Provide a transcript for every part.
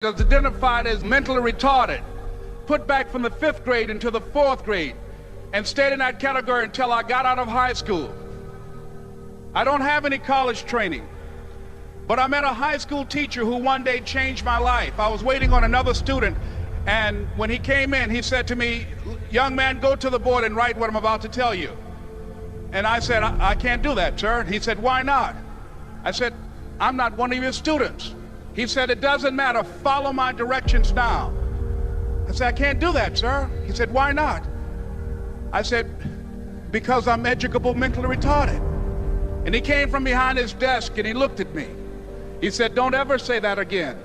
was identified as mentally retarded, put back from the 5th grade into the 4th grade, and stayed in that category until I got out of high school. I don't have any college training, but I met a high school teacher who one day changed my life. I was waiting on another student, and when he came in, he said to me, "Young man, go to the board and write what I'm about to tell you." And I said, I can't do that, sir. He said, "Why not?" I said, "I'm not one of your students." He said, "It doesn't matter, follow my directions now." I said, "I can't do that, sir." He said, "Why not?" I said, "Because I'm educable mentally retarded." And he came from behind his desk and he looked at me. He said, "Don't ever say that again.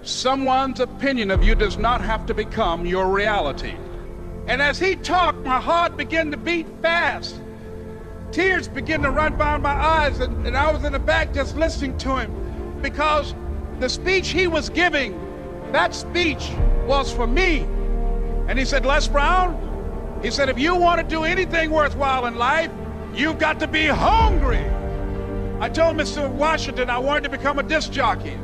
Someone's opinion of you does not have to become your reality." And as he talked, my heart began to beat fast. Tears began to run down my eyes, and I was in the back just listening to him, because the speech he was giving, that speech was for me. And he said, "Les Brown," he said, "if you want to do anything worthwhile in life, you've got to be hungry." I told Mr. Washington I wanted to become a disc jockey.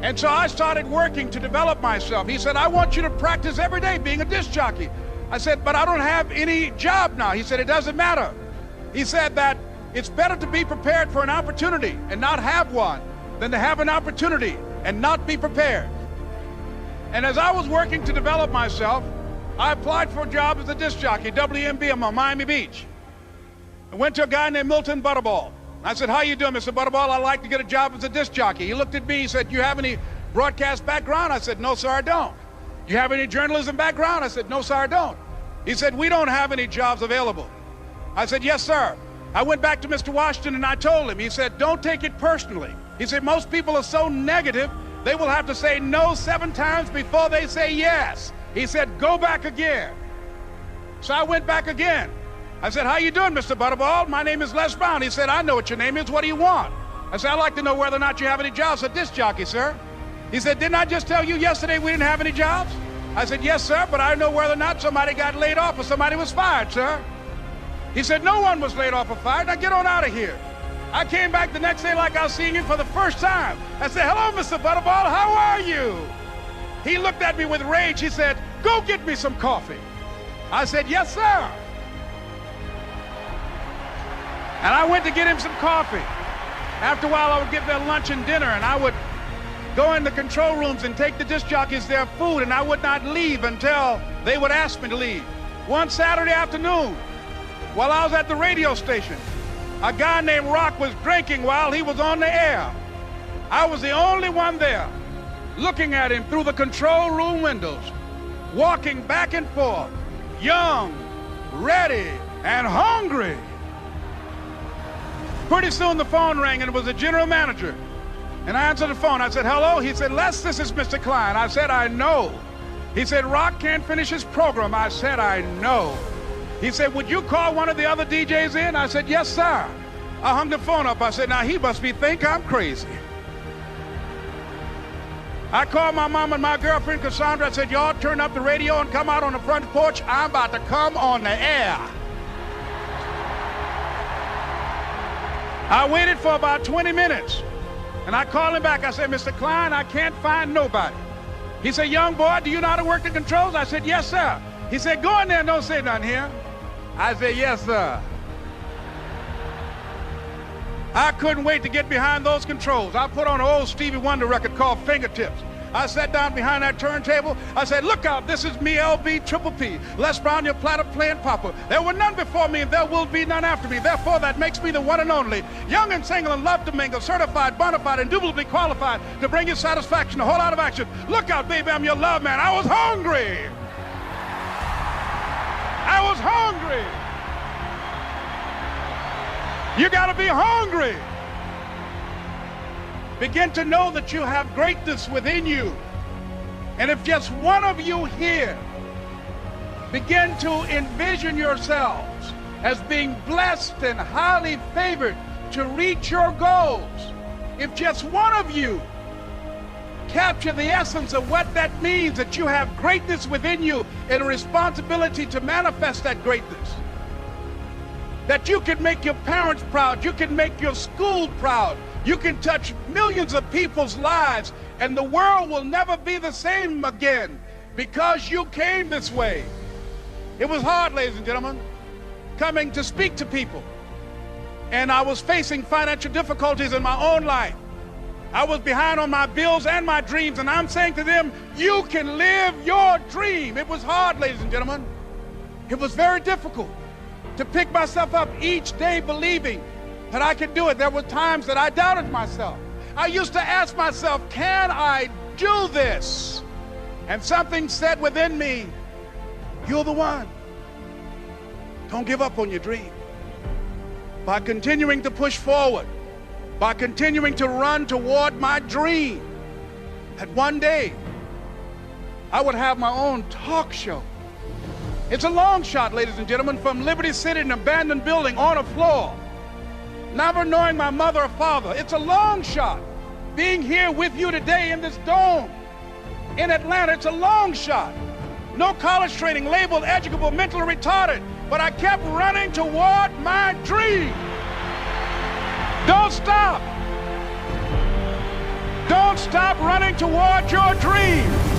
And so I started working to develop myself. He said, "I want you to practice every day being a disc jockey." I said, "But I don't have any job now." He said, "It doesn't matter." He said that it's better to be prepared for an opportunity and not have one than to have an opportunity and not be prepared. And as I was working to develop myself, I applied for a job as a disc jockey, WMB, on Miami Beach. I went to a guy named Milton Butterball. I said, "How you doing, Mr. Butterball? I'd like to get a job as a disc jockey." He looked at me, he said, "You have any broadcast background?" I said, "No, sir, I don't." "You have any journalism background?" I said, "No, sir, I don't." He said, "We don't have any jobs available." I said, "Yes, sir." I went back to Mr. Washington and I told him. He said, "Don't take it personally." He said, "Most people are so negative, they will have to say no 7 times before they say yes." He said, "Go back again." So I went back again. I said, "How you doing, Mr. Butterball? My name is Les Brown." He said, "I know what your name is. What do you want?" I said, "I'd like to know whether or not you have any jobs for disc jockey, sir." He said, "Didn't I just tell you yesterday we didn't have any jobs?" I said, "Yes, sir, but I know whether or not somebody got laid off or somebody was fired, sir." He said, "No one was laid off or fired. Now get on out of here." I came back the next day like I was seeing him for the first time. I said, "Hello, Mr. Butterball, how are you?" He looked at me with rage. He said, "Go get me some coffee." I said, "Yes, sir." And I went to get him some coffee. After a while, I would get their lunch and dinner, and I would go in the control rooms and take the disc jockeys their food, and I would not leave until they would ask me to leave. One Saturday afternoon, while I was at the radio station, a guy named Rock was drinking while he was on the air. I was the only one there, looking at him through the control room windows, walking back and forth, young, ready, and hungry. Pretty soon the phone rang, and it was the general manager. And I answered the phone. I said, "Hello?" He said, "Les, this is Mr. Klein." I said, "I know." He said, "Rock can't finish his program." I said, "I know." He said, "Would you call one of the other DJs in?" I said, "Yes, sir." I hung the phone up. I said, "Now he must think I'm crazy." I called my mom and my girlfriend, Cassandra. I said, "Y'all turn up the radio and come out on the front porch. I'm about to come on the air." I waited for about 20 minutes, and I called him back. I said, "Mr. Klein, I can't find nobody." He said, "Young boy, do you know how to work the controls?" I said, "Yes, sir." He said, "Go in there and don't say nothing here." I said, "Yes, sir." I couldn't wait to get behind those controls. I put on an old Stevie Wonder record called Fingertips. I sat down behind that turntable. I said, "Look out, this is me, LB Triple P, Les Brown, your platter playing papa. There were none before me, and there will be none after me. Therefore, that makes me the one and only. Young and single and love to mingle, certified, bona fide, indubitably qualified to bring you satisfaction, a whole lot of action. Look out, baby, I'm your love man." I was hungry. I was hungry. You got to be hungry. Begin to know that you have greatness within you. And if just one of you here begin to envision yourselves as being blessed and highly favored to reach your goals, if just one of you capture the essence of what that means, that you have greatness within you and a responsibility to manifest that greatness, that you can make your parents proud, you can make your school proud, You can touch millions of people's lives, and the world will never be the same again because you came this way. It was hard, ladies and gentlemen, coming to speak to people. And I was facing financial difficulties in my own life. I was behind on my bills and my dreams, and I'm saying to them, you can live your dream. It was hard, ladies and gentlemen. It was very difficult to pick myself up each day believing that I could do it. There were times that I doubted myself. I used to ask myself, can I do this? And something said within me, you're the one. Don't give up on your dream. By continuing to push forward, by continuing to run toward my dream, that one day I would have my own talk show. It's a long shot, ladies and gentlemen, from Liberty City, an abandoned building on a floor, never knowing my mother or father. It's a long shot. Being here with you today in this dome in Atlanta, it's a long shot. No college training, labeled educable, mentally retarded, but I kept running toward my dream. Don't stop. Don't stop running toward your dream.